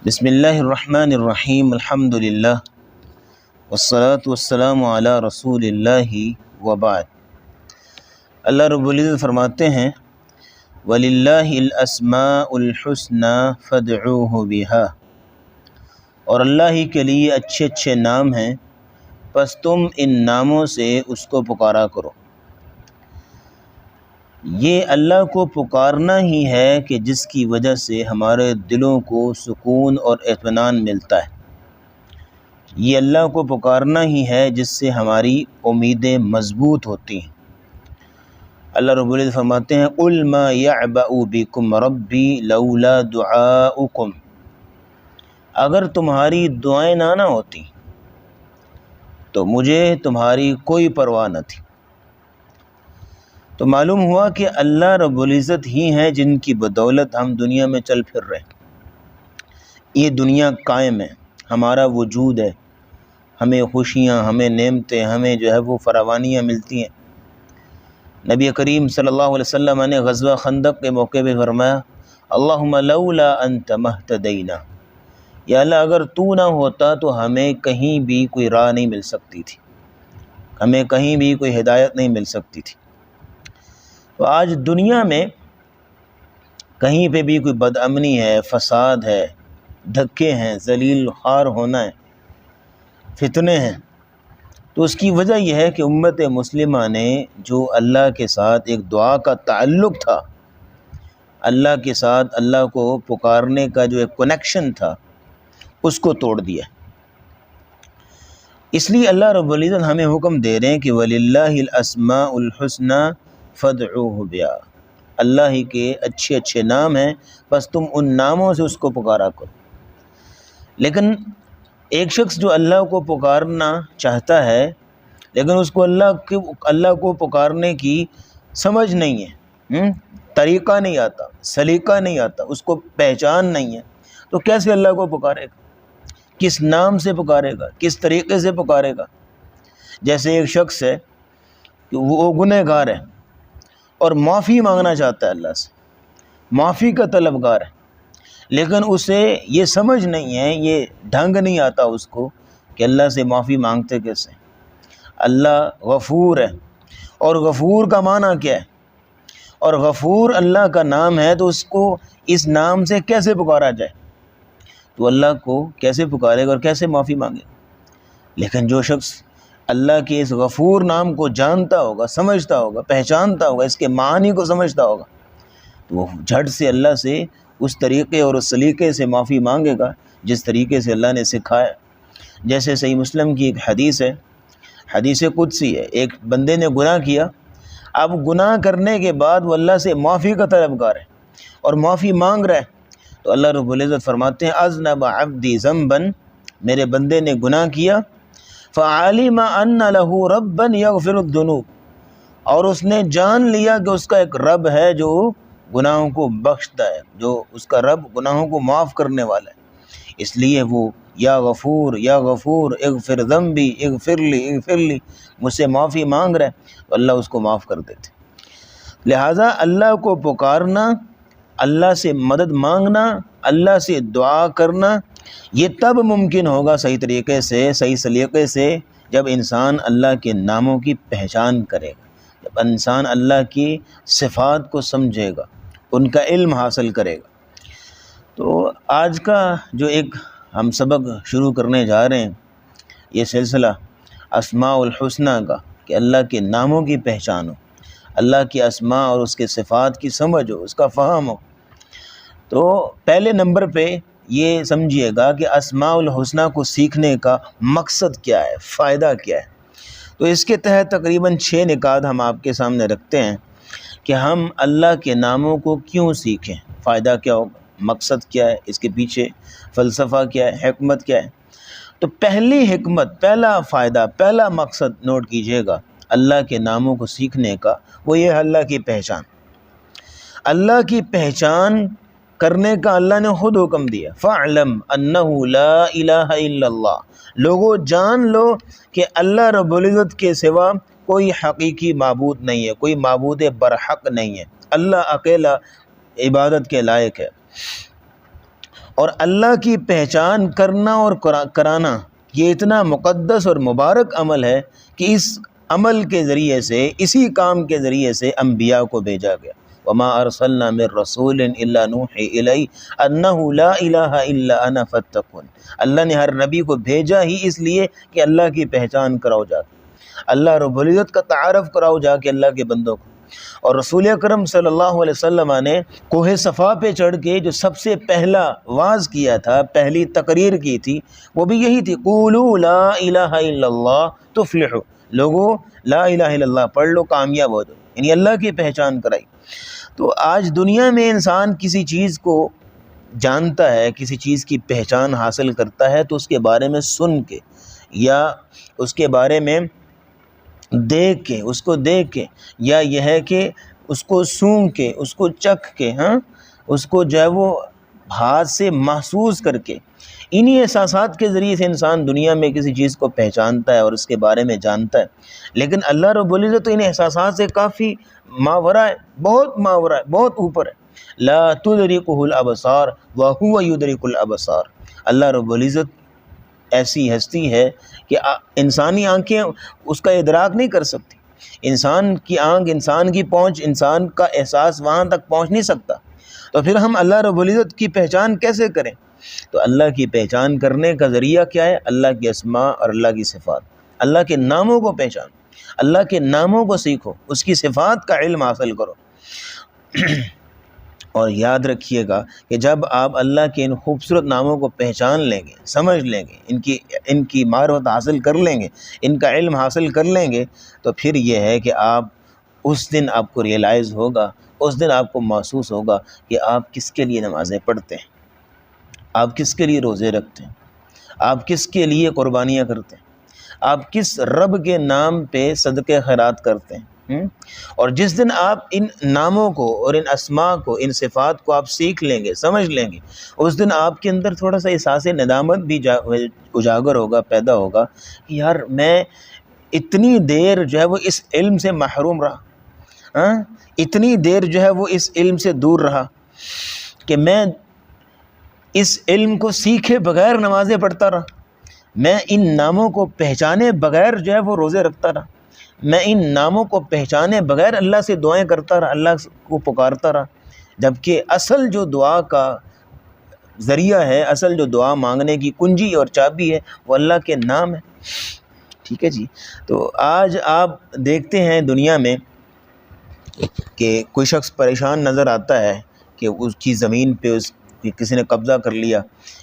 بسم اللہ الرحمن الرحیم الحمد للہ والصلاة والسلام علی رسول اللہ وبعد۔ اللہ رب العزت فرماتے ہیں وَلِلَّهِ الْأَسْمَاءُ الْحُسْنَى فَادْعُوهُ بِهَا، اور اللہ ہی کے لیے اچھے اچھے نام ہیں، پس تم ان ناموں سے اس کو پکارا کرو۔ یہ اللہ کو پکارنا ہی ہے کہ جس کی وجہ سے ہمارے دلوں کو سکون اور اطمینان ملتا ہے۔ یہ اللہ کو پکارنا ہی ہے جس سے ہماری امیدیں مضبوط ہوتی ہیں۔ اللہ رب العزت فرماتے ہیں قُلْ مَا يَعْبَأُ بِكُمْ رَبِّي لَوْلَا دُعَاؤُكُمْ، اگر تمہاری دعائیں نہ ہوتی تو مجھے تمہاری کوئی پرواہ نہ تھی۔ تو معلوم ہوا کہ اللہ رب العزت ہی ہیں جن کی بدولت ہم دنیا میں چل پھر رہے ہیں۔ یہ دنیا قائم ہے، ہمارا وجود ہے، ہمیں خوشیاں، ہمیں نعمتیں، ہمیں جو ہے وہ فراوانیاں ملتی ہیں۔ نبی کریم صلی اللہ علیہ وسلم نے غزوہ خندق کے موقع پہ فرمایا اللہم لولا انت مہتدینا، یا اللہ اگر تو نہ ہوتا تو ہمیں کہیں بھی کوئی راہ نہیں مل سکتی تھی، ہمیں کہیں بھی کوئی ہدایت نہیں مل سکتی تھی۔ تو آج دنیا میں کہیں پہ بھی کوئی بد امنی ہے، فساد ہے، دھکے ہیں، ذلیل خوار ہونا ہے، فتنے ہیں، تو اس کی وجہ یہ ہے کہ امت مسلمہ نے جو اللہ کے ساتھ ایک دعا کا تعلق تھا، اللہ کے ساتھ اللہ کو پکارنے کا جو ایک کنیکشن تھا، اس کو توڑ دیا۔ اس لیے اللہ رب العزت ہمیں حکم دے رہے ہیں کہ وَلِلَّهِ الْأَسْمَاءُ الْحُسْنَى فَادْعُوهُ بِهَا، اللہ ہی کے اچھے اچھے نام ہیں، بس تم ان ناموں سے اس کو پکارا کرو۔ لیکن ایک شخص جو اللہ کو پکارنا چاہتا ہے لیکن اس کو اللہ کو پکارنے کی سمجھ نہیں ہے، طریقہ نہیں آتا، سلیقہ نہیں آتا، اس کو پہچان نہیں ہے، تو کیسے اللہ کو پکارے گا؟ کس نام سے پکارے گا؟ کس طریقے سے پکارے گا؟ جیسے ایک شخص ہے کہ وہ گنہگار ہے اور معافی مانگنا چاہتا ہے، اللہ سے معافی کا طلبگار ہے، لیکن اسے یہ سمجھ نہیں ہے، یہ ڈھنگ نہیں آتا اس کو کہ اللہ سے معافی مانگتے کیسے۔ اللہ غفور ہے، اور غفور کا معنی کیا ہے؟ اور غفور اللہ کا نام ہے، تو اس کو اس نام سے کیسے پکارا جائے؟ تو اللہ کو کیسے پکارے گا اور کیسے معافی مانگے گا؟ لیکن جو شخص اللہ کے اس غفور نام کو جانتا ہوگا، سمجھتا ہوگا، پہچانتا ہوگا، اس کے معنی کو سمجھتا ہوگا، تو وہ جھٹ سے اللہ سے اس طریقے اور اس سلیقے سے معافی مانگے گا جس طریقے سے اللہ نے سکھایا۔ جیسے صحیح مسلم کی ایک حدیث ہے، حدیث قدسی ہے، ایک بندے نے گناہ کیا، اب گناہ کرنے کے بعد وہ اللہ سے معافی کا طلبگار ہے اور معافی مانگ رہا ہے، تو اللہ رب العزت فرماتے ہیں اذنب عبدی ذنبا، میرے بندے نے گناہ کیا، فعلم ان له ربا یغفر الذنوب، اور اس نے جان لیا کہ اس کا ایک رب ہے جو گناہوں کو بخشتا ہے، جو اس کا رب گناہوں کو معاف کرنے والا ہے، اس لیے وہ یا غفور اغفر ذنبی اغفر لی مجھ سے معافی مانگ رہا ہے، تو اللہ اس کو معاف کر دیتے۔ لہٰذا اللہ کو پکارنا، اللہ سے مدد مانگنا، اللہ سے دعا کرنا، یہ تب ممکن ہوگا صحیح طریقے سے، صحیح سلیقے سے، جب انسان اللہ کے ناموں کی پہچان کرے گا، جب انسان اللہ کی صفات کو سمجھے گا، ان کا علم حاصل کرے گا۔ تو آج کا جو ایک ہم سبق شروع کرنے جا رہے ہیں، یہ سلسلہ اسماء الحسنہ کا، کہ اللہ کے ناموں کی پہچان ہو، اللہ کے اسماء اور اس کے صفات کی سمجھ ہو، اس کا فہم ہو۔ تو پہلے نمبر پہ یہ سمجھیے گا کہ اسماء الحسنہ کو سیکھنے کا مقصد کیا ہے، فائدہ کیا ہے۔ تو اس کے تحت تقریباً 6 نکات ہم آپ کے سامنے رکھتے ہیں کہ ہم اللہ کے ناموں کو کیوں سیکھیں، فائدہ کیا ہوگا، مقصد کیا ہے، اس کے پیچھے فلسفہ کیا ہے، حکمت کیا ہے۔ تو پہلی حکمت، پہلا فائدہ، پہلا مقصد نوٹ کیجئے گا اللہ کے ناموں کو سیکھنے کا، وہ یہ ہے اللہ کی پہچان۔ اللہ کی پہچان کرنے کا اللہ نے خود حکم دیا، فَاعْلَمْ أَنَّهُ لَا إِلَهَ إِلَّا اللَّهُ، لوگو جان لو کہ اللہ رب العزت کے سوا کوئی حقیقی معبود نہیں ہے، کوئی معبود برحق نہیں ہے، اللہ اکیلا عبادت کے لائق ہے۔ اور اللہ کی پہچان کرنا اور کرانا یہ اتنا مقدس اور مبارک عمل ہے کہ اس عمل کے ذریعے سے، اسی کام کے ذریعے سے انبیاء کو بھیجا گیا۔ وَمَا أَرْسَلْنَا مِن رَّسُولٍ إِلَّا نُوحِي إِلَيْهِ أَنَّهُ لَا إِلَٰهَ إِلَّا أَنَا فَاتَّقُونِ۔ اللہ نے ہر نبی کو بھیجا ہی اس لیے کہ اللہ کی پہچان کراؤ جا کے، اللہ رب العزت کا تعارف کراؤ جا کے اللہ کے بندوں کو۔ اور رسول اکرم صلی اللہ علیہ وسلم نے کوہ صفا پہ چڑھ کے جو سب سے پہلا واعظ کیا تھا، پہلی تقریر کی تھی، وہ بھی یہی تھی، قولوا لا الہ الا اللہ تفلحوا، لوگو لا الہ الا اللہ پڑھ لو کامیاب ہو جاؤ، یعنی اللہ کی پہچان کرائی۔ تو آج دنیا میں انسان کسی چیز کو جانتا ہے، کسی چیز کی پہچان حاصل کرتا ہے تو اس کے بارے میں سن کے یا اس کے بارے میں دیکھ کے، اس کو دیکھ کے، یا یہ ہے کہ اس کو سونگھ کے، اس کو چکھ کے، اس کو جو ہے وہ ہاتھ سے محسوس کر کے، انہی احساسات کے ذریعے سے انسان دنیا میں کسی چیز کو پہچانتا ہے اور اس کے بارے میں جانتا ہے۔ لیکن اللہ رب العزت تو ان احساسات سے کافی ماورا ہے، بہت ماورا ہے، بہت اوپر ہے۔ لا تدرکہ الابصار وہو یدرک الابصار، اللہ رب العزت ایسی ہستی ہے کہ انسانی آنکھیں اس کا ادراک نہیں کر سکتی، انسان کی آنکھ، انسان کی پہنچ، انسان کا احساس وہاں تک پہنچ نہیں سکتا، تو پھر ہم اللہ رب العزت کی پہچان کیسے کریں؟ تو اللہ کی پہچان کرنے کا ذریعہ کیا ہے؟ اللہ کی اسماء اور اللہ کی صفات، اللہ کے ناموں کو پہچانو، اللہ کے ناموں کو سیکھو، اس کی صفات کا علم حاصل کرو۔ اور یاد رکھیے گا کہ جب آپ اللہ کے ان خوبصورت ناموں کو پہچان لیں گے، سمجھ لیں گے، ان کی معرفت حاصل کر لیں گے، ان کا علم حاصل کر لیں گے، تو پھر یہ ہے کہ آپ اس دن آپ کو ریئلائز ہوگا، اس دن آپ کو محسوس ہوگا کہ آپ کس کے لیے نمازیں پڑھتے ہیں، آپ کس کے لیے روزے رکھتے ہیں، آپ کس کے لیے قربانیاں کرتے ہیں، آپ کس رب کے نام پہ صدقے خیرات کرتے ہیں۔ اور جس دن آپ ان ناموں کو اور ان اسماء کو، ان صفات کو آپ سیکھ لیں گے، سمجھ لیں گے، اس دن آپ کے اندر تھوڑا سا احساس ندامت بھی اجاگر ہوگا، پیدا ہوگا کہ یار میں اتنی دیر جو ہے وہ اس علم سے محروم رہا، اتنی دیر جو ہے وہ اس علم سے دور رہا کہ میں اس علم کو سیکھے بغیر نمازیں پڑھتا رہا، میں ان ناموں کو پہچانے بغیر جو ہے وہ روزے رکھتا رہا، میں ان ناموں کو پہچانے بغیر اللہ سے دعائیں کرتا رہا، اللہ کو پکارتا رہا، جبکہ اصل جو دعا کا ذریعہ ہے، اصل جو دعا مانگنے کی کنجی اور چابی ہے وہ اللہ کے نام ہے۔ ٹھیک ہے جی۔ تو آج آپ دیکھتے ہیں دنیا میں کہ کوئی شخص پریشان نظر آتا ہے کہ اس کی زمین پہ کسی نے قبضہ کر لیا،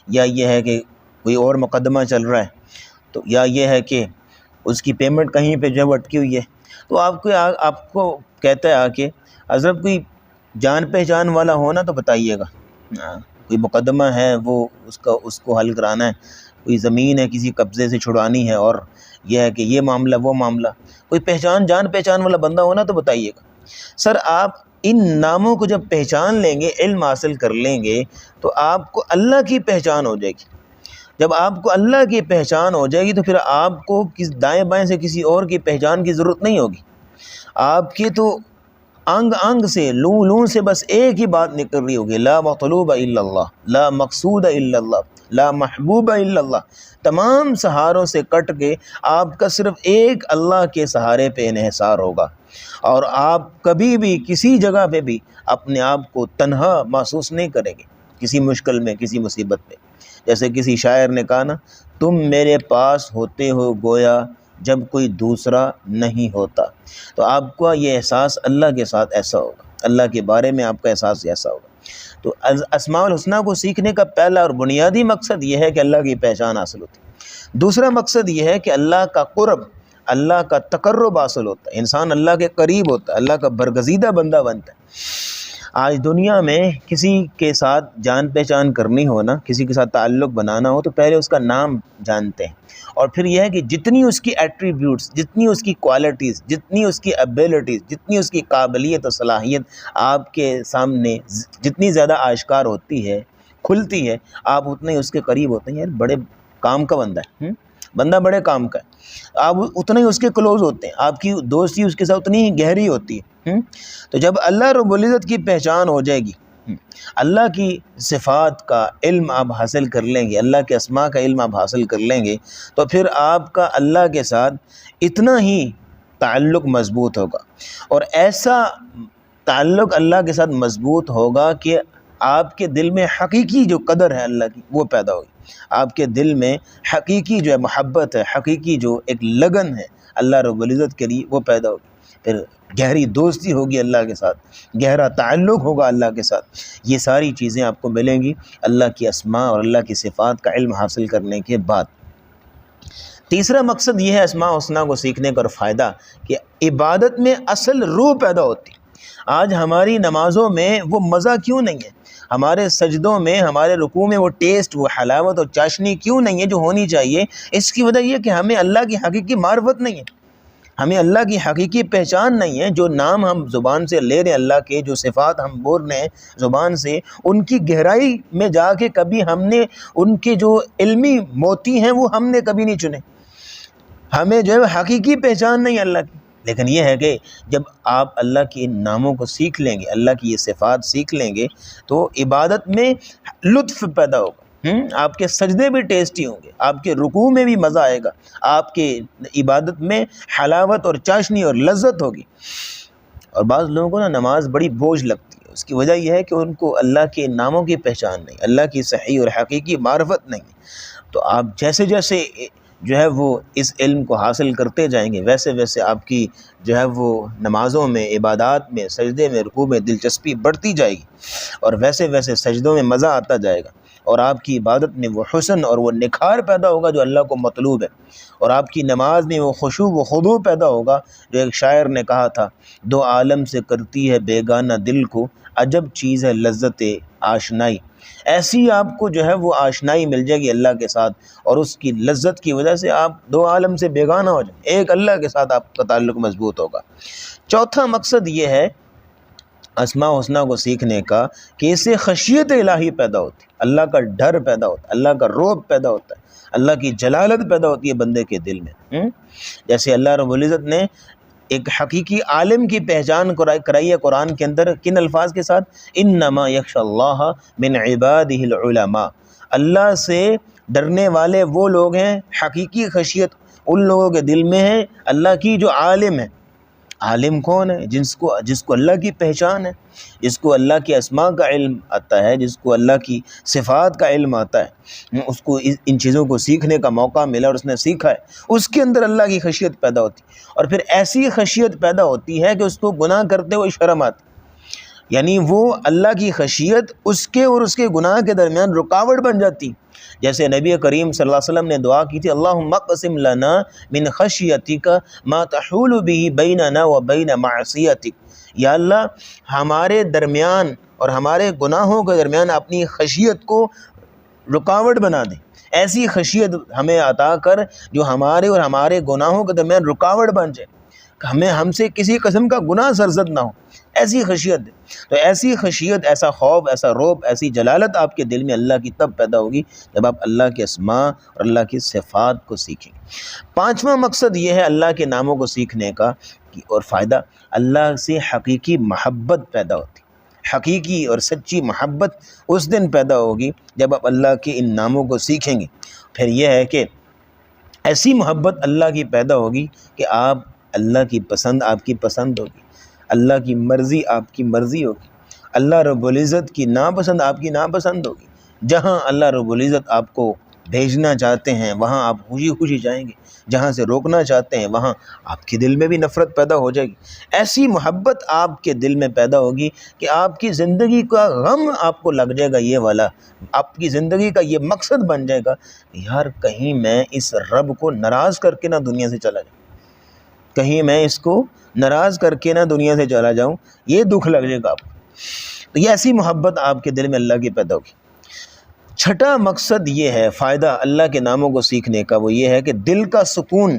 یا یہ ہے کہ کوئی اور مقدمہ چل رہا ہے، تو یا یہ ہے کہ اس کی پیمنٹ کہیں پہ جو ہے وہ اٹکی ہوئی ہے، تو آپ کو کہتا ہے آ کے حضرت کوئی جان پہچان والا ہونا تو بتائیے گا، کوئی مقدمہ ہے وہ اس کو حل کرانا ہے، کوئی زمین ہے کسی قبضے سے چھڑانی ہے، اور یہ ہے کہ یہ معاملہ وہ معاملہ، کوئی جان پہچان والا بندہ ہونا تو بتائیے گا۔ سر آپ ان ناموں کو جب پہچان لیں گے، علم حاصل کر لیں گے، تو آپ کو اللہ کی پہچان ہو جائے گی۔ جب آپ کو اللہ کی پہچان ہو جائے گی تو پھر آپ کو دائیں بائیں سے کسی اور کی پہچان کی ضرورت نہیں ہوگی، آپ کی تو انگ انگ سے، لوں لوں سے بس ایک ہی بات نکل رہی ہوگی، لا مطلوب الا اللہ، لا مقصود الا اللہ، لا محبوب الا اللہ۔ تمام سہاروں سے کٹ کے آپ کا صرف ایک اللہ کے سہارے پہ انحصار ہوگا، اور آپ کبھی بھی کسی جگہ پہ بھی اپنے آپ کو تنہا محسوس نہیں کریں گے، کسی مشکل میں، کسی مصیبت میں۔ جیسے کسی شاعر نے کہا نا، تم میرے پاس ہوتے ہو گویا جب کوئی دوسرا نہیں ہوتا۔ تو آپ کا یہ احساس اللہ کے ساتھ ایسا ہوگا، اللہ کے بارے میں آپ کا احساس ایسا ہوگا۔ تو اسماء الحسنہ کو سیکھنے کا پہلا اور بنیادی مقصد یہ ہے کہ اللہ کی پہچان حاصل ہوتی ہے۔ دوسرا مقصد یہ ہے کہ اللہ کا قرب، اللہ کا تقرب حاصل ہوتا ہے، انسان اللہ کے قریب ہوتا ہے، اللہ کا برگزیدہ بندہ بنتا ہے۔ آج دنیا میں کسی کے ساتھ جان پہچان کرنی ہو نا، کسی کے ساتھ تعلق بنانا ہو، تو پہلے اس کا نام جانتے ہیں، اور پھر یہ ہے کہ جتنی اس کی ایٹریبیوٹس، جتنی اس کی کوالٹیز، جتنی اس کی ایبیلٹیز، جتنی اس کی قابلیت و صلاحیت آپ کے سامنے جتنی زیادہ آشکار ہوتی ہے، کھلتی ہے، آپ اتنے ہی اس کے قریب ہوتے ہیں۔ یار بڑے کام کا بندہ ہے، بندہ بڑے کام کا ہے، آپ اتنے ہی اس کے کلوز ہوتے ہیں، آپ کی دوستی اس کے ساتھ اتنی ہی گہری ہوتی ہے۔ تو جب اللہ رب العزت کی پہچان ہو جائے گی اللہ کی صفات کا علم آپ حاصل کر لیں گے، اللہ کے اسماء کا علم آپ حاصل کر لیں گے، تو پھر آپ کا اللہ کے ساتھ اتنا ہی تعلق مضبوط ہوگا، اور ایسا تعلق اللہ کے ساتھ مضبوط ہوگا کہ آپ کے دل میں حقیقی جو قدر ہے اللہ کی وہ پیدا ہوگی، آپ کے دل میں حقیقی جو ہے محبت ہے، حقیقی جو ایک لگن ہے اللہ رب العزت کے لیے وہ پیدا ہوگی، پھر گہری دوستی ہوگی اللہ کے ساتھ، گہرا تعلق ہوگا اللہ کے ساتھ۔ یہ ساری چیزیں آپ کو ملیں گی اللہ کی اسماء اور اللہ کی صفات کا علم حاصل کرنے کے بعد۔ تیسرا مقصد یہ ہے اسماء حسنہ کو سیکھنے کا اور فائدہ کہ عبادت میں اصل روح پیدا ہوتی۔ آج ہماری نمازوں میں وہ مزہ کیوں نہیں ہے، ہمارے سجدوں میں، ہمارے رکوع میں وہ ٹیسٹ، وہ حلاوت اور چاشنی کیوں نہیں ہے جو ہونی چاہیے؟ اس کی وجہ یہ کہ ہمیں اللہ کی حقیقی معرفت نہیں ہے، ہمیں اللہ کی حقیقی پہچان نہیں ہے۔ جو نام ہم زبان سے لے رہے ہیں اللہ کے، جو صفات ہم بول رہے ہیں زبان سے، ان کی گہرائی میں جا کے کبھی ہم نے ان کے جو علمی موتی ہیں وہ ہم نے کبھی نہیں چنے، ہمیں جو ہے حقیقی پہچان نہیں اللہ کی۔ لیکن یہ ہے کہ جب آپ اللہ کے ان ناموں کو سیکھ لیں گے، اللہ کی یہ صفات سیکھ لیں گے، تو عبادت میں لطف پیدا ہوگا، آپ کے سجدے بھی ٹیسٹی ہوں گے، آپ کے رکوع میں بھی مزہ آئے گا، آپ کے عبادت میں حلاوت اور چاشنی اور لذت ہوگی۔ اور بعض لوگوں کو نا نماز بڑی بوجھ لگتی ہے، اس کی وجہ یہ ہے کہ ان کو اللہ کے ناموں کی پہچان نہیں، اللہ کی صحیح اور حقیقی معرفت نہیں۔ تو آپ جیسے جیسے جو ہے وہ اس علم کو حاصل کرتے جائیں گے، ویسے ویسے آپ کی جو ہے وہ نمازوں میں، عبادات میں، سجدے میں، رکوع میں دلچسپی بڑھتی جائے گی، اور ویسے ویسے سجدوں میں مزہ آتا جائے گا، اور آپ کی عبادت میں وہ حسن اور وہ نکھار پیدا ہوگا جو اللہ کو مطلوب ہے، اور آپ کی نماز میں وہ خشوع و خضوع پیدا ہوگا جو ایک شاعر نے کہا تھا، دو عالم سے کرتی ہے بیگانہ دل کو، عجب چیز ہے لذت آشنائی۔ ایسی آپ کو جو ہے وہ آشنائی مل جائے گی اللہ کے ساتھ، اور اس کی لذت کی وجہ سے آپ دو عالم سے بیگانہ ہو جائیں، ایک اللہ کے ساتھ آپ کا تعلق مضبوط ہوگا۔ چوتھا مقصد یہ ہے اسماء حسنہ کو سیکھنے کا کہ اس سے خشیت الہی پیدا ہوتی، اللہ کا ڈر پیدا ہوتا ہے، اللہ کا رعب پیدا ہوتا ہے، اللہ کی جلالت پیدا ہوتی ہے بندے کے دل میں۔ جیسے اللہ رب العزت نے ایک حقیقی عالم کی پہچان کرائی ہے قرآن کے اندر، کن الفاظ کے ساتھ؟ انما یخشی اللہ من عبادہ العلماء، اللہ سے ڈرنے والے وہ لوگ ہیں، حقیقی خشیت ان لوگوں کے دل میں ہے اللہ کی جو عالم ہے۔ عالم کون ہے؟ جس کو اللہ کی پہچان ہے، جس کو اللہ کے اسماء کا علم آتا ہے، جس کو اللہ کی صفات کا علم آتا ہے، اس کو ان چیزوں کو سیکھنے کا موقع ملا اور اس نے سیکھا ہے، اس کے اندر اللہ کی خشیت پیدا ہوتی ہے، اور پھر ایسی خشیت پیدا ہوتی ہے کہ اس کو گناہ کرتے ہوئے شرم آتی، یعنی وہ اللہ کی خشیت اس کے اور اس کے گناہ کے درمیان رکاوٹ بن جاتی۔ جیسے نبی کریم صلی اللہ علیہ وسلم نے دعا کی تھی، اللہم اقسم لنا من خشیتک ما تحول به بیننا وبین معصیتک، یا اللہ ہمارے درمیان اور ہمارے گناہوں کے درمیان اپنی خشیت کو رکاوٹ بنا دیں، ایسی خشیت ہمیں عطا کر جو ہمارے اور ہمارے گناہوں کے درمیان رکاوٹ بن جائے، ہم سے کسی قسم کا گناہ سرزد نہ ہو، ایسی خشیت ہے۔ تو ایسی خشیت، ایسا خوف، ایسا رعب، ایسی جلالت آپ کے دل میں اللہ کی تب پیدا ہوگی جب آپ اللہ کے اسماء اور اللہ کی صفات کو سیکھیں۔ پانچواں مقصد یہ ہے اللہ کے ناموں کو سیکھنے کا اور فائدہ، اللہ سے حقیقی محبت پیدا ہوتی، حقیقی اور سچی محبت اس دن پیدا ہوگی جب آپ اللہ کے ان ناموں کو سیکھیں گے۔ پھر یہ ہے کہ ایسی محبت اللہ کی پیدا ہوگی کہ آپ اللہ کی پسند آپ کی پسند ہوگی، اللہ کی مرضی آپ کی مرضی ہوگی، اللہ رب العزت کی ناپسند آپ کی ناپسند ہوگی۔ جہاں اللہ رب العزت آپ کو بھیجنا چاہتے ہیں وہاں آپ خوشی خوشی جائیں گے، جہاں سے روکنا چاہتے ہیں وہاں آپ کے دل میں بھی نفرت پیدا ہو جائے گی۔ ایسی محبت آپ کے دل میں پیدا ہوگی کہ آپ کی زندگی کا غم آپ کو لگ جائے گا، یہ والا آپ کی زندگی کا یہ مقصد بن جائے گا کہ یار کہیں میں اس رب کو ناراض کر کے نہ دنیا سے چلا جاؤں، کہیں میں اس کو ناراض کر کے نہ دنیا سے چلا جاؤں، یہ دکھ لگ جائے گا آپ کو۔ تو یہ ایسی محبت آپ کے دل میں اللہ کی پیدا ہوگی۔ چھٹا مقصد یہ ہے فائدہ اللہ کے ناموں کو سیکھنے کا، وہ یہ ہے کہ دل کا سکون،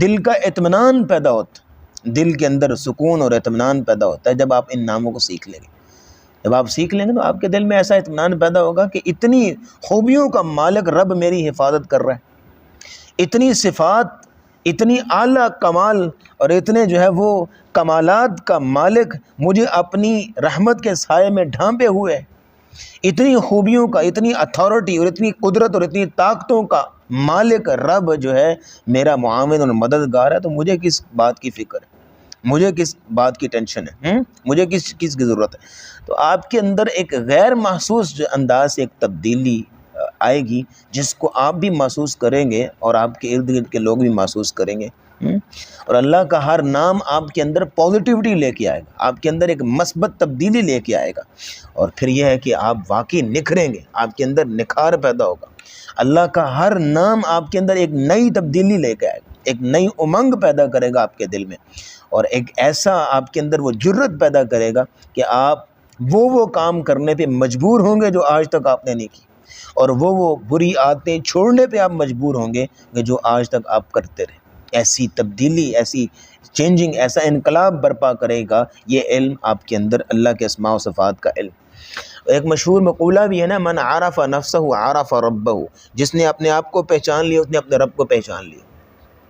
دل کا اطمینان پیدا ہوتا ہے، دل کے اندر سکون اور اطمینان پیدا ہوتا ہے جب آپ ان ناموں کو سیکھ لیں گے۔ جب آپ سیکھ لیں گے تو آپ کے دل میں ایسا اطمینان پیدا ہوگا کہ اتنی خوبیوں کا مالک رب میری حفاظت کر رہا ہے، اتنی صفات اتنی اعلیٰ کمال اور اتنے جو ہے وہ کمالات کا مالک مجھے اپنی رحمت کے سائے میں ڈھانپے ہوئے ہے، اتنی خوبیوں کا، اتنی اتھارٹی اور اتنی قدرت اور اتنی طاقتوں کا مالک رب جو ہے میرا معاون اور مددگار ہے، تو مجھے کس بات کی فکر ہے، مجھے کس بات کی ٹینشن ہے، مجھے کس کی ضرورت ہے؟ تو آپ کے اندر ایک غیر محسوس جو انداز سے ایک تبدیلی آئے گی، جس کو آپ بھی محسوس کریں گے اور آپ کے ارد گرد کے لوگ بھی محسوس کریں گے، اور اللہ کا ہر نام آپ کے اندر پازیٹیوٹی لے کے آئے گا، آپ کے اندر ایک مثبت تبدیلی لے کے آئے گا، اور پھر یہ ہے کہ آپ واقعی نکھریں گے، آپ کے اندر نکھار پیدا ہوگا۔ اللہ کا ہر نام آپ کے اندر ایک نئی تبدیلی لے کے آئے گا، ایک نئی امنگ پیدا کرے گا آپ کے دل میں، اور ایک ایسا آپ کے اندر وہ جرت پیدا کرے گا کہ آپ وہ کام کرنے پہ مجبور ہوں گے جو آج تک آپ نے نہیں کی، اور وہ بری عادتیں چھوڑنے پہ آپ مجبور ہوں گے کہ جو آج تک آپ کرتے رہے۔ ایسی تبدیلی، ایسی چینجنگ، ایسا انقلاب برپا کرے گا یہ علم آپ کے اندر، اللہ کے اسماء و صفات کا علم۔ ایک مشہور مقولہ بھی ہے نا، من عرف نفسہ عرف ربہ، جس نے اپنے آپ کو پہچان لیا اس نے اپنے رب کو پہچان لیا،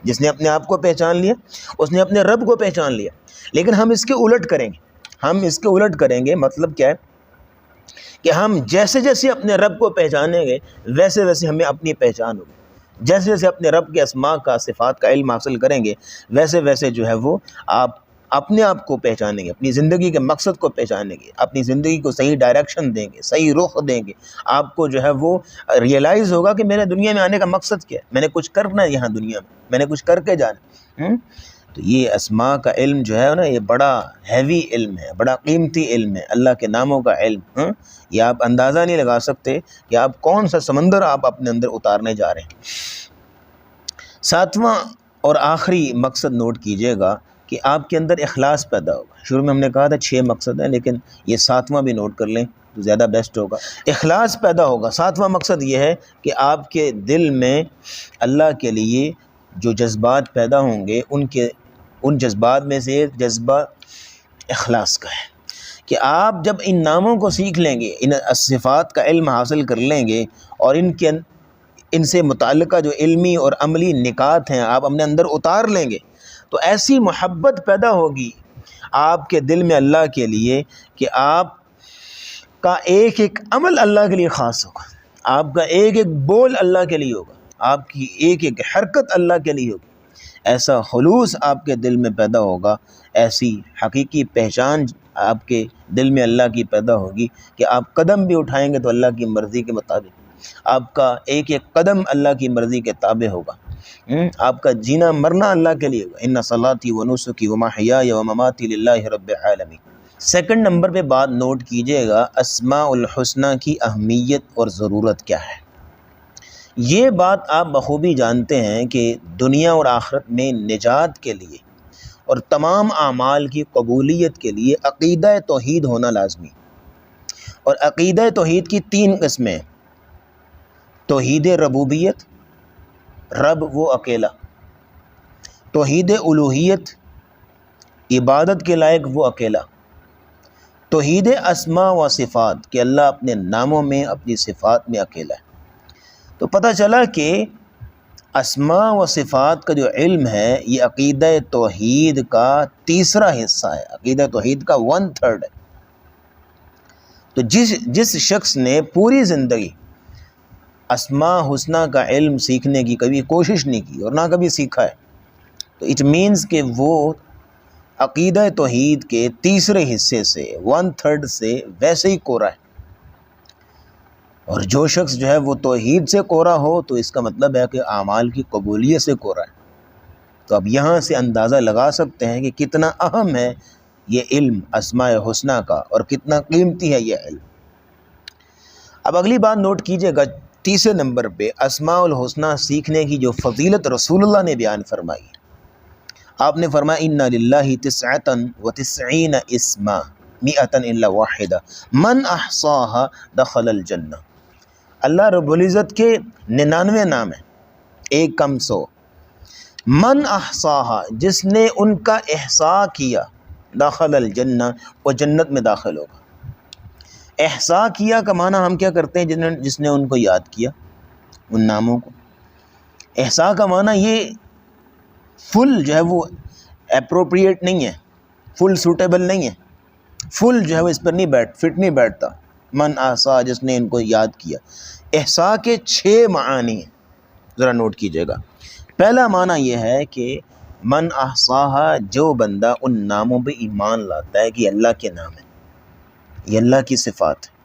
جس نے اپنے آپ کو پہچان لیا اس نے اپنے رب کو پہچان لیا۔ لیکن ہم اس کے الٹ کریں گے، ہم اس کے الٹ کریں گے، مطلب کیا ہے کہ ہم جیسے جیسے اپنے رب کو پہچانیں گے ویسے ویسے ہمیں اپنی پہچان ہوگی، جیسے جیسے اپنے رب کے اسماء کا، صفات کا علم حاصل کریں گے ویسے ویسے جو ہے وہ آپ اپنے آپ کو پہچانیں گے، اپنی زندگی کے مقصد کو پہچانیں گے، اپنی زندگی کو صحیح ڈائریکشن دیں گے، صحیح رخ دیں گے، آپ کو جو ہے وہ ریئلائز ہوگا کہ میرے دنیا میں آنے کا مقصد کیا ہے، میں نے کچھ کرنا ہے یہاں دنیا میں نے کچھ کر کے جانا۔ تو یہ اسماء کا علم جو ہے نا، یہ بڑا ہیوی علم ہے، بڑا قیمتی علم ہے، اللہ کے ناموں کا علم۔ یہ آپ اندازہ نہیں لگا سکتے کہ آپ کون سا سمندر آپ اپنے اندر اتارنے جا رہے ہیں۔ ساتواں اور آخری مقصد نوٹ کیجئے گا کہ آپ کے اندر اخلاص پیدا ہوگا۔ شروع میں ہم نے کہا تھا 6 مقصد ہیں، لیکن یہ 7واں بھی نوٹ کر لیں تو زیادہ بیسٹ ہوگا۔ اخلاص پیدا ہوگا۔ 7واں مقصد یہ ہے کہ آپ کے دل میں اللہ کے لیے جو جذبات پیدا ہوں گے، ان جذبات میں سے ایک جذبہ اخلاص کا ہے، کہ آپ جب ان ناموں کو سیکھ لیں گے، ان صفات کا علم حاصل کر لیں گے، اور ان سے متعلقہ جو علمی اور عملی نکات ہیں آپ اپنے اندر اتار لیں گے، تو ایسی محبت پیدا ہوگی آپ کے دل میں اللہ کے لیے کہ آپ کا ایک ایک عمل اللہ کے لیے خاص ہوگا، آپ کا ایک ایک بول اللہ کے لیے ہوگا، آپ کی ایک ایک حرکت اللہ کے لیے ہوگی۔ ایسا خلوص آپ کے دل میں پیدا ہوگا، ایسی حقیقی پہچان آپ کے دل میں اللہ کی پیدا ہوگی کہ آپ قدم بھی اٹھائیں گے تو اللہ کی مرضی کے مطابق، آپ کا ایک ایک قدم اللہ کی مرضی کے تابع ہوگا، آپ کا جینا مرنا اللہ کے لیے ہوگا۔ ان صلاتی و نسکی و محیای و مماتی للہ رب العالمین۔ سیکنڈ نمبر پہ بات نوٹ کیجئے گا، اسماء الحسنہ کی اہمیت اور ضرورت کیا ہے۔ یہ بات آپ بخوبی جانتے ہیں کہ دنیا اور آخرت میں نجات کے لیے اور تمام اعمال کی قبولیت کے لیے عقیدہ توحید ہونا لازمی، اور عقیدہ توحید کی 3 قسمیں: توحید ربوبیت، رب وہ اکیلا، توحید الوہیت، عبادت کے لائق وہ اکیلا، توحید اسماء و صفات کہ اللہ اپنے ناموں میں، اپنی صفات میں اکیلا ہے۔ تو پتہ چلا کہ اسماء و صفات کا جو علم ہے یہ عقیدہ توحید کا تیسرا حصہ ہے، عقیدہ توحید کا 1/3 ہے۔ تو جس شخص نے پوری زندگی اسماء حسنہ کا علم سیکھنے کی کبھی کوشش نہیں کی اور نہ کبھی سیکھا ہے، تو اٹ مینز کہ وہ عقیدہ توحید کے تیسرے حصے سے 1/3 سے ویسے ہی کورا ہے، اور جو شخص جو ہے وہ توحید سے کورا ہو تو اس کا مطلب ہے کہ اعمال کی قبولیت سے کورا ہے۔ تو اب یہاں سے اندازہ لگا سکتے ہیں کہ کتنا اہم ہے یہ علم اسماء حسنہ کا اور کتنا قیمتی ہے یہ علم۔ اب اگلی بات نوٹ کیجئے گا، تیسرے نمبر پہ اسماء الحسنہ سیکھنے کی جو فضیلت رسول اللہ نے بیان فرمائی، آپ نے فرمایا ان للہ 99 اسما 100 الا واحدہ من احصاها دخل الجنہ۔ اللہ رب العزت کے 99 نام ہیں، ایک کم 100۔ من احصاها، جس نے ان کا احصاء کیا، دخل الجنہ، وہ جنت میں داخل ہوگا۔ احصاء کیا کا معنی ہم کیا کرتے ہیں؟ جس نے ان کو یاد کیا، ان ناموں کو۔ احصاء کا معنی یہ فل جو ہے وہ اپروپریٹ نہیں ہے، فل سوٹیبل نہیں ہے، فل جو ہے وہ اس پر نہیں فٹ نہیں بیٹھتا۔ من احصا، جس نے ان کو یاد کیا۔ احصا کے 6 معانی ہیں، ذرا نوٹ کیجئے گا۔ پہلا معنی یہ ہے کہ من احصاہا، جو بندہ ان ناموں پہ ایمان لاتا ہے کہ اللہ کے نام ہے، یہ اللہ کی صفات ہے۔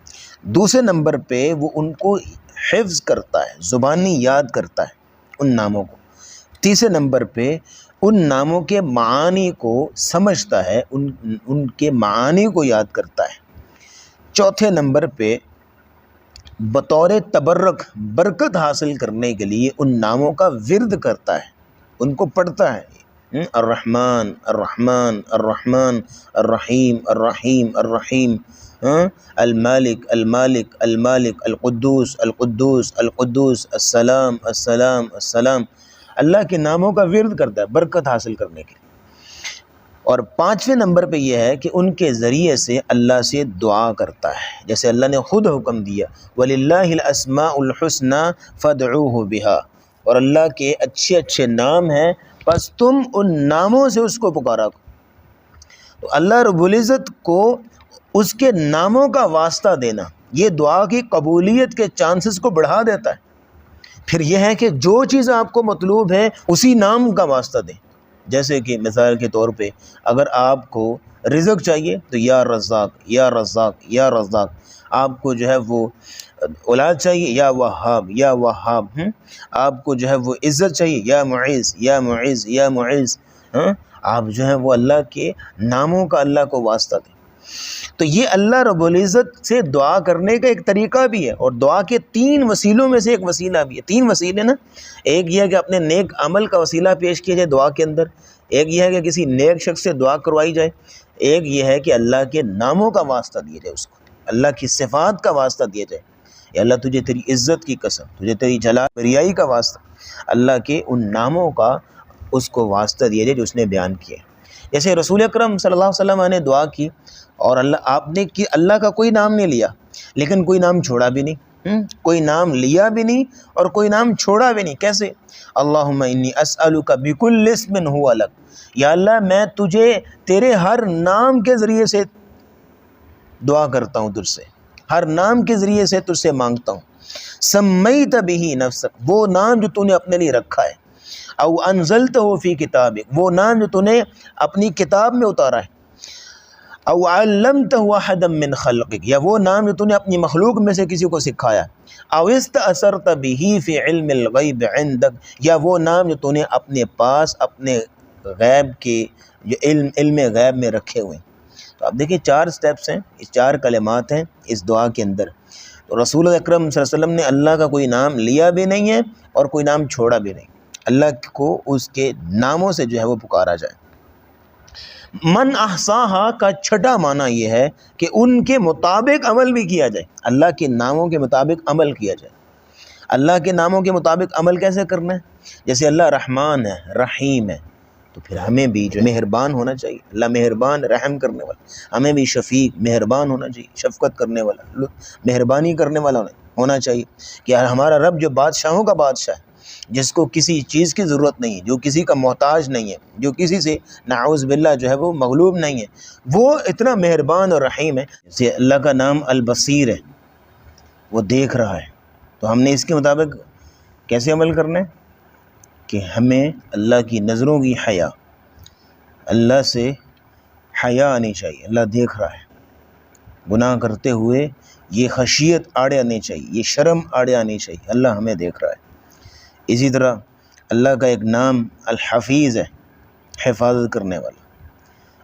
دوسرے نمبر پہ وہ ان کو حفظ کرتا ہے، زبانی یاد کرتا ہے ان ناموں کو۔ تیسرے نمبر پہ ان ناموں کے معانی کو سمجھتا ہے، ان کے معانی کو یاد کرتا ہے۔ چوتھے نمبر پہ بطور تبرک، برکت حاصل کرنے کے لیے ان ناموں کا ورد کرتا ہے، ان کو پڑھتا ہے۔ الرحمن الرحمن الرحمن الرحیم الرحیم الرحیم، المالک المالک المالک، القدوس القدوس القدوس، السلام السلام السلام۔ اللہ کے ناموں کا ورد کرتا ہے برکت حاصل کرنے کے لیے۔ اور 5ویں نمبر پہ یہ ہے کہ ان کے ذریعے سے اللہ سے دعا کرتا ہے، جیسے اللہ نے خود حکم دیا وَلِلَّهِ الْأَسْمَاءُ الْحُسْنَى فَادْعُوهُ بِهَا، اور اللہ کے اچھے اچھے نام ہیں، بس تم ان ناموں سے اس کو پکارا کرو۔ تو اللہ رب العزت کو اس کے ناموں کا واسطہ دینا یہ دعا کی قبولیت کے چانسز کو بڑھا دیتا ہے۔ پھر یہ ہے کہ جو چیز آپ کو مطلوب ہے اسی نام کا واسطہ دیں۔ جیسے کہ مثال کے طور پہ اگر آپ کو رزق چاہیے تو یا رزاق یا رزاق یا رزاق، آپ کو جو ہے وہ اولاد چاہیے یا وہاب یا وہاب، آپ کو جو ہے وہ عزت چاہیے یا معز یا معز یا معز، آپ جو ہے وہ اللہ کے ناموں کا اللہ کو واسطہ دیں۔ تو یہ اللہ رب العزت سے دعا کرنے کا ایک طریقہ بھی ہے، اور دعا کے 3 وسیلوں میں سے ایک وسیلہ بھی ہے۔ 3 وسیلے نا، ایک یہ ہے کہ اپنے نیک عمل کا وسیلہ پیش کیا جائے دعا کے اندر، ایک یہ ہے کہ کسی نیک شخص سے دعا کروائی جائے، ایک یہ ہے کہ اللہ کے ناموں کا واسطہ دیا جائے، اس کو اللہ کی صفات کا واسطہ دیا جائے۔ یا اللہ تجھے تیری عزت کی قسم، تجھے تیری جلال بریائی کا واسطہ، اللہ کے ان ناموں کا اس کو واسطہ دیا جائے جو اس نے بیان کیا۔ جیسے رسول اکرم صلی اللہ علیہ وسلم نے دعا کی اور آپ نے اللہ کا کوئی نام نہیں لیا، لیکن کوئی نام چھوڑا بھی نہیں، کوئی نام لیا بھی نہیں اور کوئی نام چھوڑا بھی نہیں۔ کیسے؟ اللہم انی اسألک بکل اسم ہوا لک، یا اللہ میں تجھے تیرے ہر نام کے ذریعے سے دعا کرتا ہوں، تجھ سے ہر نام کے ذریعے سے تجھ سے مانگتا ہوں۔ سمیت بہ نفسک، وہ نام جو تو نے اپنے لیے رکھا ہے، او انزلتہ فی کتابک، وہ نام جو تو نے اپنی کتاب میں اتارا ہے، او علمتہ احدا من خلقک، یا وہ نام جو تو نے اپنی مخلوق میں سے کسی کو سکھایا، او استأثرت بہ فی علم الغیب عندک، یا وہ نام جو تو نے اپنے پاس اپنے غیب کے جو علم غیب میں رکھے ہوئے ہیں۔ تو آپ دیکھیں 4 سٹیپس ہیں، اس 4 کلمات ہیں اس دعا کے اندر۔ تو رسول اکرم صلی اللہ علیہ وسلم نے اللہ کا کوئی نام لیا بھی نہیں ہے اور کوئی نام چھوڑا بھی نہیں، اللہ کو اس کے ناموں سے جو ہے وہ پکارا جائے۔ من احصاہا کا 6واں معنی یہ ہے کہ ان کے مطابق عمل بھی کیا جائے، اللہ کے ناموں کے مطابق عمل کیا جائے۔ اللہ کے ناموں کے مطابق عمل کیسے کرنا ہے؟ جیسے اللہ رحمان ہے، رحیم ہے، تو پھر ہمیں بھی جو مہربان ہونا چاہیے، اللہ مہربان رحم کرنے والا، ہمیں بھی شفیق مہربان ہونا چاہیے، شفقت کرنے والا، مہربانی کرنے والا ہونا چاہیے کہ ہمارا رب جو بادشاہوں کا بادشاہ ہے، جس کو کسی چیز کی ضرورت نہیں ہے، جو کسی کا محتاج نہیں ہے، جو کسی سے نعوذ باللہ جو ہے وہ مغلوب نہیں ہے، وہ اتنا مہربان اور رحیم ہے۔ جیسے اللہ کا نام البصیر ہے، وہ دیکھ رہا ہے، تو ہم نے اس کے مطابق کیسے عمل کرنا ہے کہ ہمیں اللہ کی نظروں کی حیا، اللہ سے حیا آنی چاہیے، اللہ دیکھ رہا ہے، گناہ کرتے ہوئے یہ خشیت آڑے آنی چاہیے، یہ شرم آڑے آنی چاہیے، اللہ ہمیں دیکھ رہا ہے۔ اسی طرح اللہ کا ایک نام الحفیظ ہے، حفاظت کرنے والا،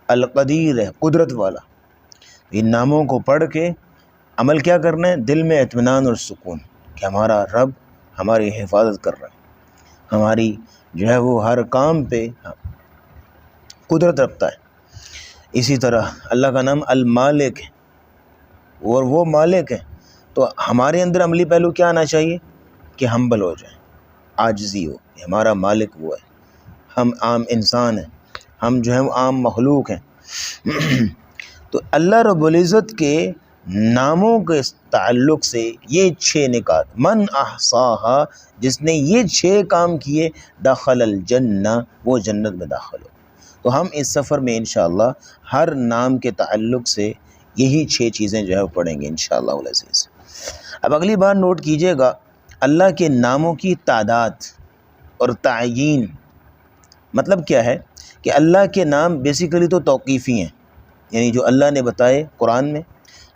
القدیر ہے، قدرت والا۔ ان ناموں کو پڑھ کے عمل کیا کرنا ہے؟ دل میں اطمینان اور سکون کہ ہمارا رب ہماری حفاظت کر رہا ہے، ہماری جو ہے وہ ہر کام پہ قدرت رکھتا ہے۔ اسی طرح اللہ کا نام المالک ہے، اور وہ مالک ہے، تو ہمارے اندر عملی پہلو کیا آنا چاہیے کہ ہمبل ہو جائیں، عاجزی ہو، ہمارا مالک وہ ہے، ہم عام انسان ہیں، ہم جو ہیں وہ عام مخلوق ہیں۔ تو اللہ رب العزت کے ناموں کے تعلق سے یہ 6 نکات، من احصاها، جس نے یہ 6 کام کیے، دخل الجنہ، وہ جنت میں داخل ہو۔ تو ہم اس سفر میں انشاءاللہ ہر نام کے تعلق سے یہی 6 چیزیں جو ہے وہ پڑھیں گے انشاءاللہ العزیز۔ اب اگلی بار نوٹ کیجئے گا، اللہ کے ناموں کی تعداد اور تعیین، مطلب کیا ہے کہ اللہ کے نام بیسیکلی تو توقیفی ہیں، یعنی جو اللہ نے بتائے قرآن میں،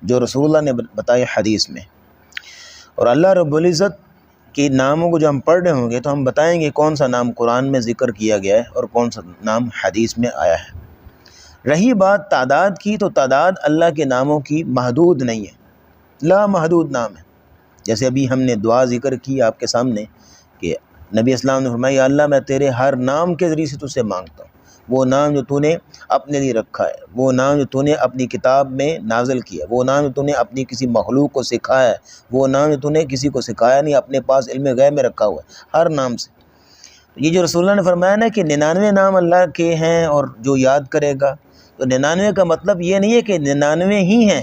جو رسول اللہ نے بتائے حدیث میں، اور اللہ رب العزت کے ناموں کو جو ہم پڑھ رہے ہوں گے تو ہم بتائیں گے کون سا نام قرآن میں ذکر کیا گیا ہے اور کون سا نام حدیث میں آیا ہے۔ رہی بات تعداد کی، تو تعداد اللہ کے ناموں کی محدود نہیں ہے، لا محدود نام ہے۔ جیسے ابھی ہم نے دعا ذکر کی آپ کے سامنے کہ نبی اسلام نے فرمایا، یا اللہ میں تیرے ہر نام کے ذریعے سے تجھ سے مانگتا ہوں، وہ نام جو تو نے اپنے لیے رکھا ہے، وہ نام جو تو نے اپنی کتاب میں نازل کیا، وہ نام جو تو نے اپنی کسی مخلوق کو سکھایا ہے، وہ نام جو تو نے کسی کو سکھایا نہیں، اپنے پاس علم غیب میں رکھا ہوا ہے، ہر نام سے۔ یہ جو رسول اللہ نے فرمایا نا کہ 99 نام اللہ کے ہیں اور جو یاد کرے گا، تو 99 کا مطلب یہ نہیں ہے کہ 99 ہی ہیں،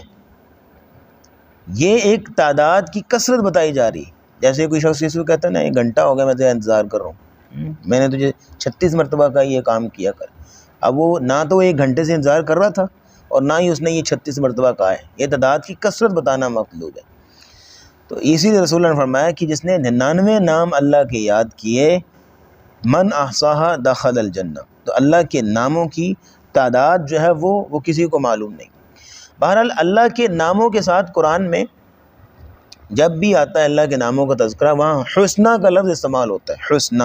یہ ایک تعداد کی کثرت بتائی جا رہی ہے۔ جیسے کوئی شخص اس کو کہتا ہے نا، 1 گھنٹہ ہو گیا میں تیرا انتظار کر رہا ہوں، میں نے تجھے 36 مرتبہ کا یہ کام کیا کر۔ اب وہ نہ تو 1 گھنٹے سے انتظار کر رہا تھا اور نہ ہی اس نے یہ 36 مرتبہ کہا ہے، یہ تعداد کی کثرت بتانا مطلوب ہے۔ تو اسی لیے رسول اللہ نے فرمایا کہ جس نے 99 نام اللہ کے یاد کیے، من احصاها دخل الجنہ، تو اللہ کے ناموں کی تعداد جو ہے وہ کسی کو معلوم نہیں۔ بہرحال اللہ کے ناموں کے ساتھ قرآن میں جب بھی آتا ہے اللہ کے ناموں کا تذکرہ، وہاں حسنہ کا لفظ استعمال ہوتا ہے، حسنہ۔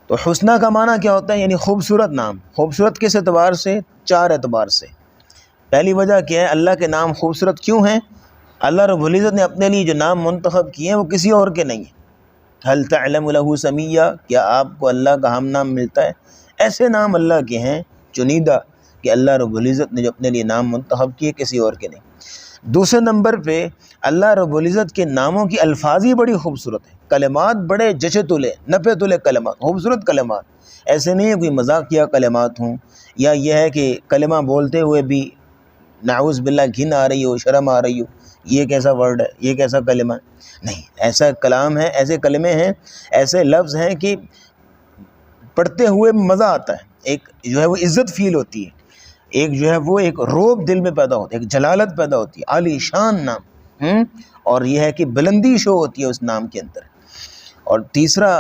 تو حسنہ کا معنی کیا ہوتا ہے؟ یعنی خوبصورت نام۔ خوبصورت کس اعتبار سے؟ 4 اعتبار سے۔ پہلی وجہ کیا ہے؟ اللہ کے نام خوبصورت کیوں ہیں؟ اللہ رب العزت نے اپنے لیے جو نام منتخب کیے ہیں وہ کسی اور کے نہیں ہیں۔ هل تعلم له سمیہ، کیا آپ کو اللہ کا ہم نام ملتا ہے؟ ایسے نام اللہ کے ہیں چنیدہ کہ اللہ رب العزت نے جو اپنے لیے نام منتخب کیے، کسی اور کے نہیں۔ دوسرے نمبر پہ اللہ رب العزت کے ناموں کی الفاظ ہی بڑی خوبصورت ہیں، کلمات بڑے جچے تلے نپے تلے کلمات، خوبصورت کلمات، ایسے نہیں ہے کوئی مذاقیہ کلمات ہوں، یا یہ ہے کہ کلمہ بولتے ہوئے بھی نعوذ باللہ گھن آ رہی ہو، شرم آ رہی ہو، یہ کیسا ورڈ ہے، یہ کیسا کلمہ ہے؟ نہیں، ایسا کلام ہے، ایسے کلمے ہیں، ایسے لفظ ہیں کہ پڑھتے ہوئے مزہ آتا ہے، ایک جو ہے وہ عزت فیل ہوتی ہے، ایک جو ہے وہ ایک روب دل میں پیدا ہوتا ہے، ایک جلالت پیدا ہوتی ہے، عالی شان نام، اور یہ ہے کہ بلندی شو ہوتی ہے اس نام کے اندر۔ اور تیسرا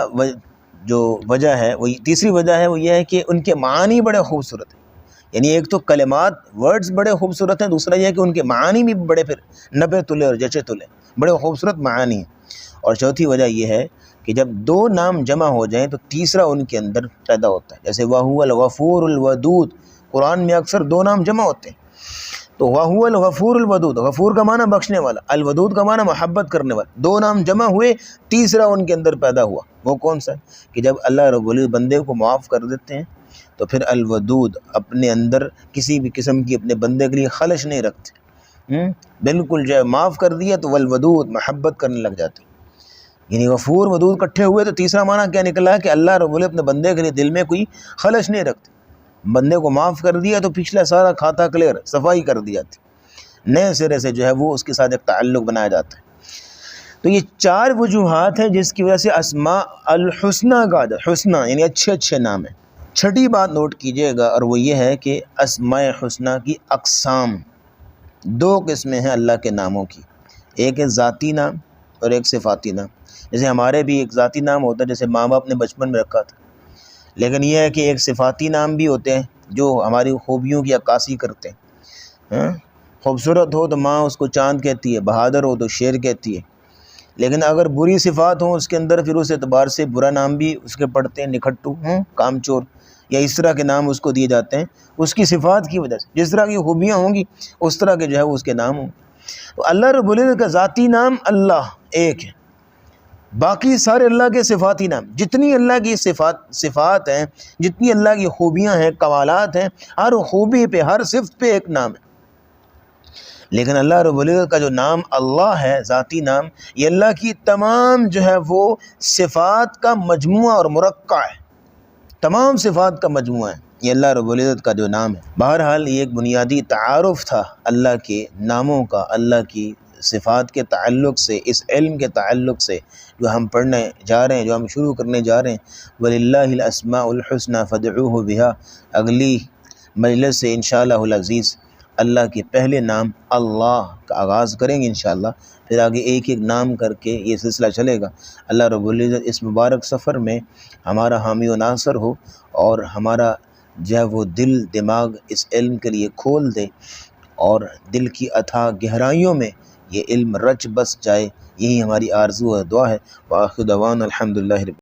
جو وجہ ہے وہ تیسری وجہ ہے وہ یہ ہے کہ ان کے معانی بڑے خوبصورت ہیں، یعنی ایک تو کلمات ورڈز بڑے خوبصورت ہیں، دوسرا یہ ہے کہ ان کے معانی بھی بڑے پھر نبے تلے اور جچے تلے، بڑے خوبصورت معانی ہیں۔ اور چوتھی وجہ یہ ہے کہ جب 2 نام جمع ہو جائیں تو تیسرا ان کے اندر پیدا ہوتا ہے، جیسے وَهُوَ الْغَفُورُ الْوَدُودُ، قرآن میں اکثر 2 نام جمع ہوتے ہیں، تو وَهُوَ الْغَفُورُ الْوَدُودُ، غفور کا معنی بخشنے والا، الودود کا معنی محبت کرنے والا، 2 نام جمع ہوئے، تیسرا ان کے اندر پیدا ہوا، وہ کون سا ہے کہ جب اللہ رب العزت بندے کو معاف کر دیتے ہیں تو پھر الودود اپنے اندر کسی بھی قسم کی اپنے بندے کے لیے خلش نہیں رکھتے، بالکل جو ہے معاف کر دیا تو والودود محبت کرنے لگ جاتے، یعنی غفور ودود اکٹھے ہوئے تو تیسرا معنی کیا نکلا کہ اللہ رب العزت اپنے بندے کے لیے دل میں کوئی خلش نہیں رکھتے، بندے کو معاف کر دیا تو پچھلا سارا کھاتا کلیئر، صفائی کر دی جاتی، نئے سرے سے جو ہے وہ اس کے ساتھ ایک تعلق بنایا جاتا ہے۔ تو یہ 4 وجوہات ہیں جس کی وجہ سے اسماء الحسنہ کا حسنہ یعنی اچھے نام ہیں۔ چھٹی بات نوٹ کیجئے گا، اور وہ یہ ہے کہ اسماء حسنہ کی اقسام 2 قسمیں ہیں اللہ کے ناموں کی، ایک ہے ذاتی نام اور ایک صفاتی نام۔ جیسے ہمارے بھی ایک ذاتی نام ہوتا ہے جیسے ماں باپ نے بچپن میں رکھا تھا، لیکن یہ ہے کہ ایک صفاتی نام بھی ہوتے ہیں جو ہماری خوبیوں کی عکاسی کرتے ہیں۔ خوبصورت ہو تو ماں اس کو چاند کہتی ہے، بہادر ہو تو شیر کہتی ہے، لیکن اگر بری صفات ہوں اس کے اندر پھر اس اعتبار سے برا نام بھی اس کے پڑھتے ہیں، نکھٹو، کامچور، یا اس طرح کے نام اس کو دیے جاتے ہیں اس کی صفات کی وجہ سے، جس طرح کی خوبیاں ہوں گی اس طرح کے جو ہے وہ اس کے نام ہوں۔ تو اللہ رب العزت کا ذاتی نام اللہ ایک ہے، باقی سارے اللہ کے صفاتی نام، جتنی اللہ کی صفات ہیں، جتنی اللہ کی خوبیاں ہیں، کمالات ہیں، ہر خوبی پہ ہر صفت پہ ایک نام ہے۔ لیکن اللہ رب العزت کا جو نام اللہ ہے، ذاتی نام، یہ اللہ کی تمام جو ہے وہ صفات کا مجموعہ اور مرکع ہے، تمام صفات کا مجموعہ ہے، یہ اللہ رب العزت کا جو نام ہے۔ بہرحال یہ ایک بنیادی تعارف تھا اللہ کے ناموں کا، اللہ کی صفات کے تعلق سے، اس علم کے تعلق سے جو ہم پڑھنے جا رہے ہیں، جو ہم شروع کرنے جا رہے ہیں۔ وَلِلَّهِ الْأَسْمَاءُ الْحُسْنَى فَادْعُوهُ بِهَا، اگلی مجلس سے انشاءاللہ العزیز اللہ کے پہلے نام اللہ کا آغاز کریں گے انشاءاللہ، پھر آگے ایک ایک نام کر کے یہ سلسلہ چلے گا۔ اللہ رب العزت اس مبارک سفر میں ہمارا حامی و ناصر ہو، اور ہمارا جو ہے وہ دل دماغ اس علم کے لیے کھول دے، اور دل کی اتھاہ گہرائیوں میں یہ علم رچ بس جائے، یہی ہماری آرزو و دعا ہے۔ وآخر دعوانا الحمدللہ رب